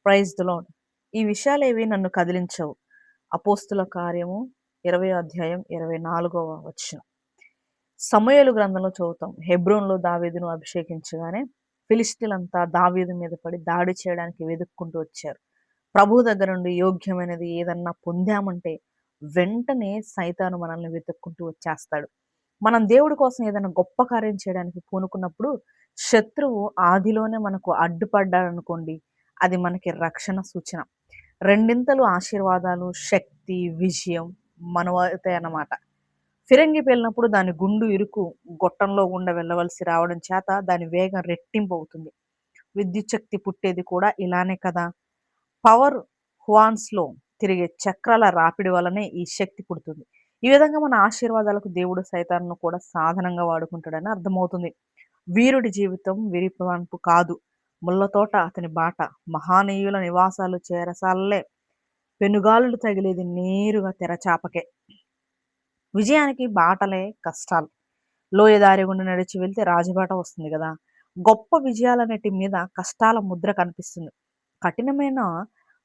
Praise the lord. ఈ విషయాలేవి నన్ను కదిలించవు. అపోస్తుల కార్యము 20 అధ్యాయం 24వ వచనం. సమూయేలు గ్రంథంలో చదువుతాం. హెబ్రోన్‌లో దావీదును అభిషేకించగానే ఫిలిష్తీయులంతా దావీదు మీద పడి దాడి చేయడానికి వెదుక్కుంటూ వచ్చారు. ప్రభువు దగ్గర నుండి యోగ్యమైనది ఏదన్నా పొందామంటే వెంటనే సైతాను మనల్ని వెతుక్కుంటూ వచ్చేస్తాడు. మనం దేవుడి కోసం ఏదైనా గొప్ప కార్యం చేయడానికి పూనుకున్నప్పుడు శత్రువు ఆదిలోనే మనకు అడ్డుపడ్డాడనుకోండి, అది మనకి రక్షణ సూచన. రెండింతలు ఆశీర్వాదాలు, శక్తి, విజయం మనవవుతాయన్నమాట. ఫిరంగి పేలినప్పుడు దాని గుండు ఇరుకు గొట్టంలో గుండా వెళ్ళవలసి రావడం చేత దాని వేగం రెట్టింపు అవుతుంది. విద్యుత్ శక్తి పుట్టేది కూడా ఇలానే కదా! పవర్ హువాన్స్‌లో తిరిగే చక్రాల రాపిడి వల్లనే ఈ శక్తి పుడుతుంది. ఈ విధంగా మన ఆశీర్వాదాలకు దేవుడు సైతానును కూడా సాధనంగా వాడుకుంటాడని అర్థమవుతుంది. వీరుడి జీవితం విరిపాన్పు కాదు. ముళ్ళతోట అతని బాట. మహానీయుల నివాసాలు చెరసాలలే. పెనుగాలులు తగిలేది నేరుగా తెరచాపకే. విజయానికి బాటలే కష్టాలు. లోయ దారి గుండా నడిచి వెళ్తే రాజబాట వస్తుంది గదా! గొప్ప విజయాలన్నిటి మీద కష్టాల ముద్ర కనిపిస్తుంది. కఠినమైన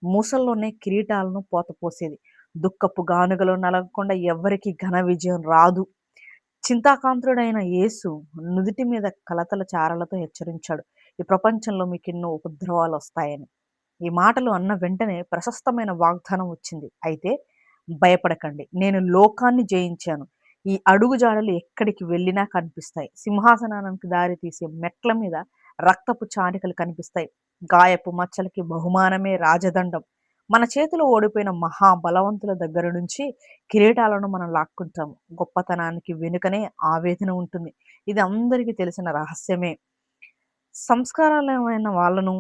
మూసల్లోనే కిరీటాలను పోతపోసేది. దుఃఖపు గానుగలో నలగకుండా ఎవ్వరికీ ఘన విజయం రాదు. చింతాకాంతుడైన యేసు నుదిటి మీద కలతల చారలతో హెచ్చరించాడు. ఈ ప్రపంచంలో మీకెన్నో ఉపద్రవాలొస్తాయని. ఈ మాటలు అన్న వెంటనే ప్రశస్తమైన వాగ్దానం వచ్చింది. అయితే భయపడకండి. నేను లోకాన్ని జయించాను. ఈ అడుగుజాడలు ఎక్కడికి వెళ్ళినా కనిపిస్తాయి. సింహాసనానికి దారి తీసే మెట్ల మీద రక్తపు చారికలు కనిపిస్తాయి. గాయపు మచ్చలకి బహుమానమే రాజదండం. మన చేతిలో ఓడిపోయిన మహా బలవంతుల దగ్గర నుంచి కిరీటాలను మనం లాక్కుంటాము. గొప్పతనానికి వెనుకనే ఆవేదన ఉంటుంది. ఇది అందరికీ తెలిసిన రహస్యమే. సంస్కారాలమైన వాళ్ళను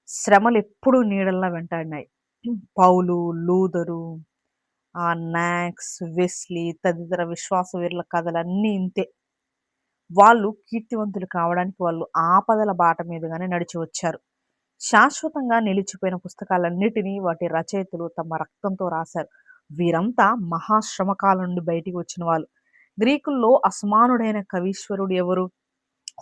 శ్రమలెప్పుడూ నీడల్లా వెంటాడినాయి. పౌలు, లూథరు, నాక్స్, వెస్లీ తదితర విశ్వాస వీరుల కథలన్నీ ఇంతే. వాళ్ళు కీర్తివంతులు కావడానికి వాళ్ళు ఆపదల బాట మీదుగానే నడిచి వచ్చారు. శాశ్వతంగా నిలిచిపోయిన పుస్తకాలన్నిటినీ వాటి రచయితలు తమ రక్తంతో రాశారు. వీరంతా మహాశ్రమకాల నుండి బయటికి వచ్చిన వాళ్ళు. గ్రీకుల్లో అసమానుడైన కవీశ్వరుడు ఎవరు?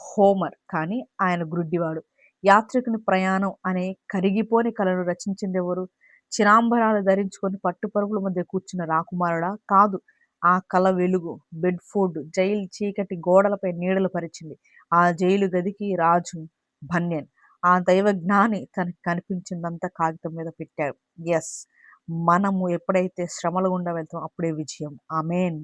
హోమర్. కానీ ఆయన గ్రుడ్డివాడు. యాత్రికుని ప్రయాణం అనే కరిగిపోని కలను రచించిందెవరు? చిరాంబరాలు ధరించుకొని పట్టుపరుగుల మధ్య కూర్చున్న రాకుమారుడా? కాదు. ఆ కల వెలుగు బెడ్ఫోర్డ్ జైలు చీకటి గోడలపై నీడలు పరిచింది. ఆ జైలు గదికి రాజు బన్యన్. ఆ దైవ జ్ఞాని తనకి కనిపించిందంతా కాగితం మీద పెట్టాడు. ఎస్, మనము ఎప్పుడైతే శ్రమల గుండా వెళ్తామో అప్పుడే విజయం. ఆమేన్.